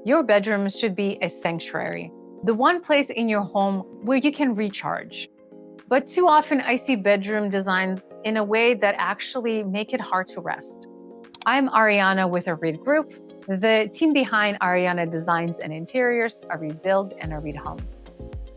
Your bedroom should be a sanctuary, the one place in your home where you can recharge. But too often I see bedroom designed in a way that actually make it hard to rest. I'm Ariana with Ariid Group, the team behind Ariana Designs Interiors, Ariid Build, and Ariid Home.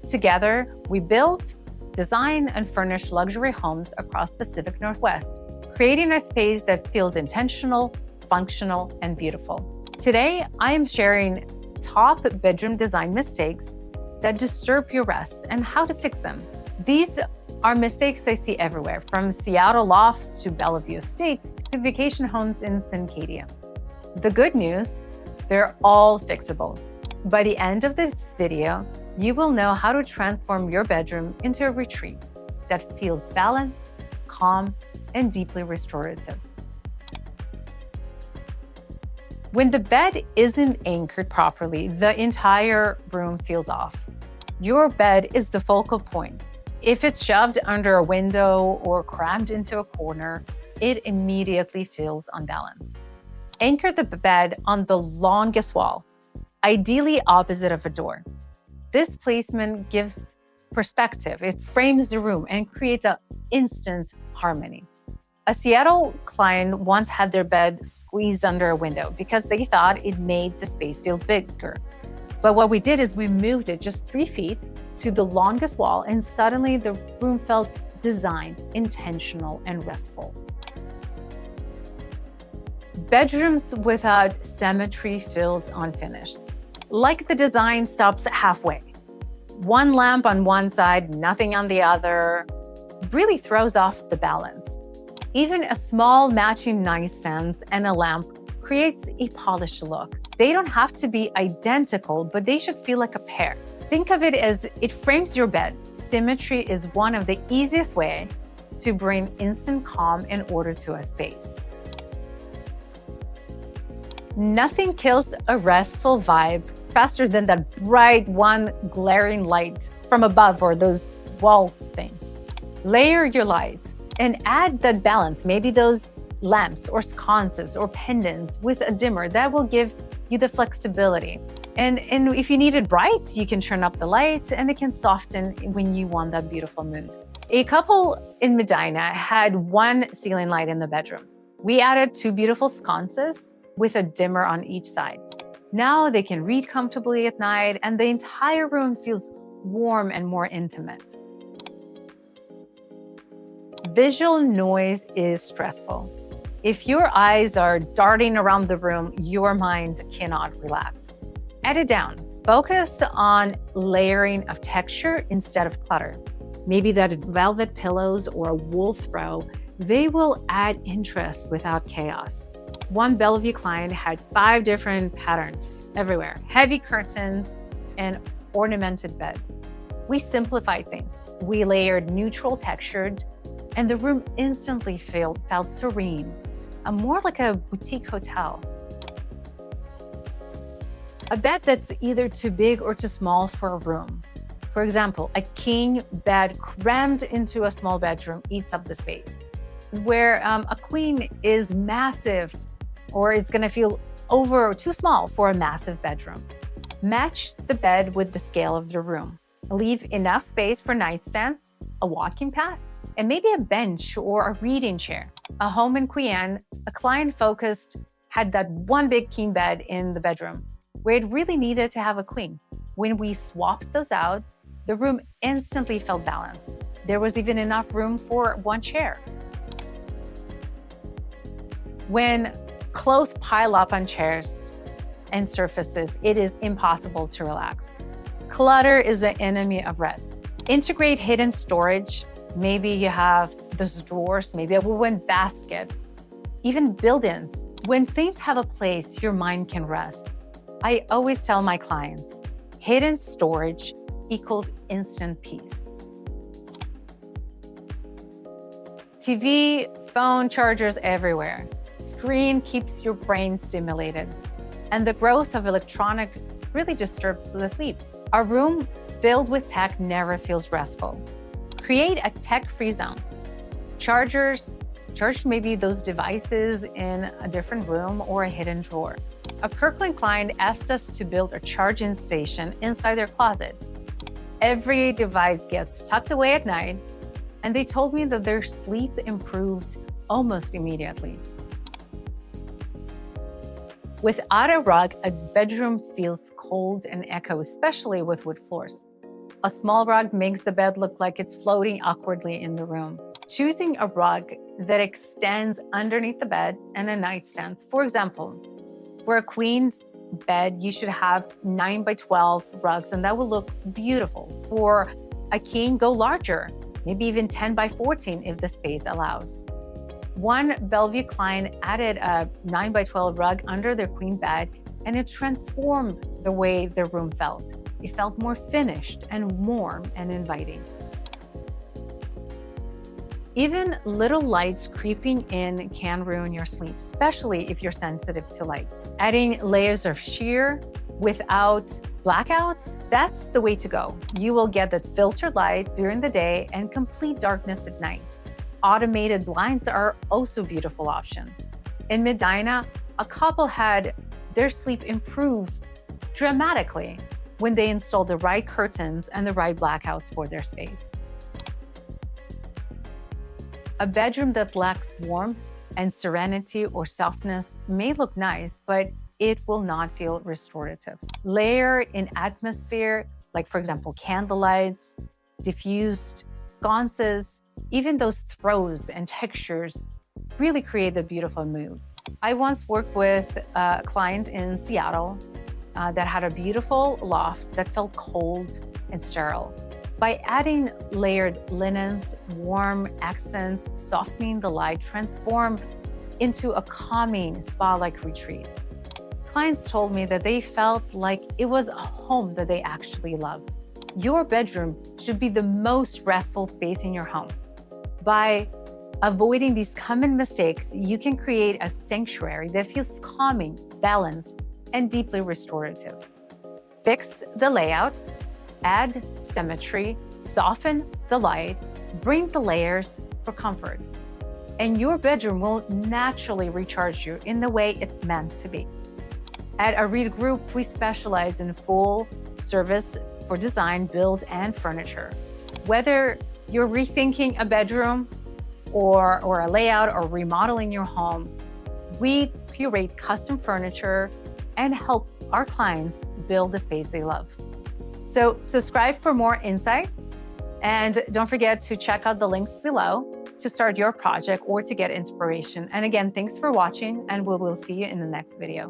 Together, we build, design, and furnish luxury homes across Pacific Northwest, creating a space that feels intentional, functional, and beautiful. Today, I am sharing top bedroom design mistakes that disturb your rest and how to fix them. These are mistakes I see everywhere, from Seattle lofts to Bellevue estates to vacation homes in Sincadia. The good news, they're all fixable. By the end of this video, you will know how to transform your bedroom into a retreat that feels balanced, calm, and deeply restorative. When the bed isn't anchored properly, the entire room feels off. Your bed is the focal point. If it's shoved under a window or crammed into a corner, it immediately feels unbalanced. Anchor the bed on the longest wall, ideally opposite of a door. This placement gives perspective. It frames the room and creates an instant harmony. A Seattle client once had their bed squeezed under a window because they thought it made the space feel bigger. But what we did is we moved it just 3 feet to the longest wall, and suddenly the room felt designed, intentional, and restful. Bedrooms without symmetry feels unfinished. Like the design stops halfway. One lamp on one side, nothing on the other, really throws off the balance. Even a small matching nightstands and a lamp creates a polished look. They don't have to be identical, but they should feel like a pair. Think of it as it frames your bed. Symmetry is one of the easiest ways to bring instant calm and order to a space. Nothing kills a restful vibe faster than that bright one glaring light from above or those wall things. Layer your light and add that balance, maybe those lamps or sconces or pendants with a dimmer that will give you the flexibility. And if you need it bright, you can turn up the light and it can soften when you want that beautiful mood. A couple in Medina had one ceiling light in the bedroom. We added 2 beautiful sconces with a dimmer on each side. Now they can read comfortably at night and the entire room feels warm and more intimate. Visual noise is stressful. If your eyes are darting around the room, your mind cannot relax. Edit down. Focus on layering of texture instead of clutter. Maybe that velvet pillows or a wool throw, they will add interest without chaos. One Bellevue client had 5 different patterns everywhere, heavy curtains and ornamented bed. We simplified things. We layered neutral textured, and the room instantly felt serene, more like a boutique hotel. A bed that's either too big or too small for a room. For example, a king bed crammed into a small bedroom eats up the space. Where a queen is massive, or it's gonna feel over or too small for a massive bedroom. Match the bed with the scale of the room. Leave enough space for nightstands, a walking path, and maybe a bench or a reading chair. A home in Queen, a client focused had that one big king bed in the bedroom where it really needed to have a queen. When we swapped those out, the room instantly felt balanced. There was even enough room for one chair. When clothes pile up on chairs and surfaces, it is impossible to relax. Clutter is the enemy of rest. Integrate hidden storage. Maybe you have those drawers, maybe a woven basket, even build-ins. When things have a place, your mind can rest. I always tell my clients, hidden storage equals instant peace. TV, phone, chargers everywhere. Screen keeps your brain stimulated. And the growth of electronic really disturbs the sleep. A room filled with tech never feels restful. Create a tech-free zone. Charge maybe those devices in a different room or a hidden drawer. A Kirkland client asked us to build a charging station inside their closet. Every device gets tucked away at night, and they told me that their sleep improved almost immediately. Without a rug, a bedroom feels cold and echo, especially with wood floors. A small rug makes the bed look like it's floating awkwardly in the room. Choosing a rug that extends underneath the bed and a nightstand. For example, for a queen's bed, you should have 9 by 12 rugs, and that will look beautiful. For a king, go larger, maybe even 10 by 14 if the space allows. One Bellevue client added a 9 by 12 rug under their queen bed, and it transformed the way the room felt. It felt more finished and warm and inviting. Even little lights creeping in can ruin your sleep, especially if you're sensitive to light. Adding layers of sheer without blackouts, that's the way to go. You will get that filtered light during the day and complete darkness at night. Automated blinds are also a beautiful option. In Medina, a couple had their sleep improve dramatically when they installed the right curtains and the right blackouts for their space. A bedroom that lacks warmth and serenity or softness may look nice, but it will not feel restorative. Layer in atmosphere, like for example, candlelights, diffused sconces, even those throws and textures really create a beautiful mood. I once worked with a client in Seattle that had a beautiful loft that felt cold and sterile. By adding layered linens, warm accents, softening the light, transform into a calming spa-like retreat. Clients told me that they felt like it was a home that they actually loved. Your bedroom should be the most restful space in your home. By avoiding these common mistakes, you can create a sanctuary that feels calming, balanced, and deeply restorative. Fix the layout, add symmetry, soften the light, bring the layers for comfort, and your bedroom will naturally recharge you in the way it's meant to be. At Ariid Group, we specialize in full service for design, build, and furniture. Whether you're rethinking a bedroom or a layout or remodeling your home, we curate custom furniture and help our clients build the space they love. So subscribe for more insight, and don't forget to check out the links below to start your project or to get inspiration. And again, thanks for watching, and we will see you in the next video.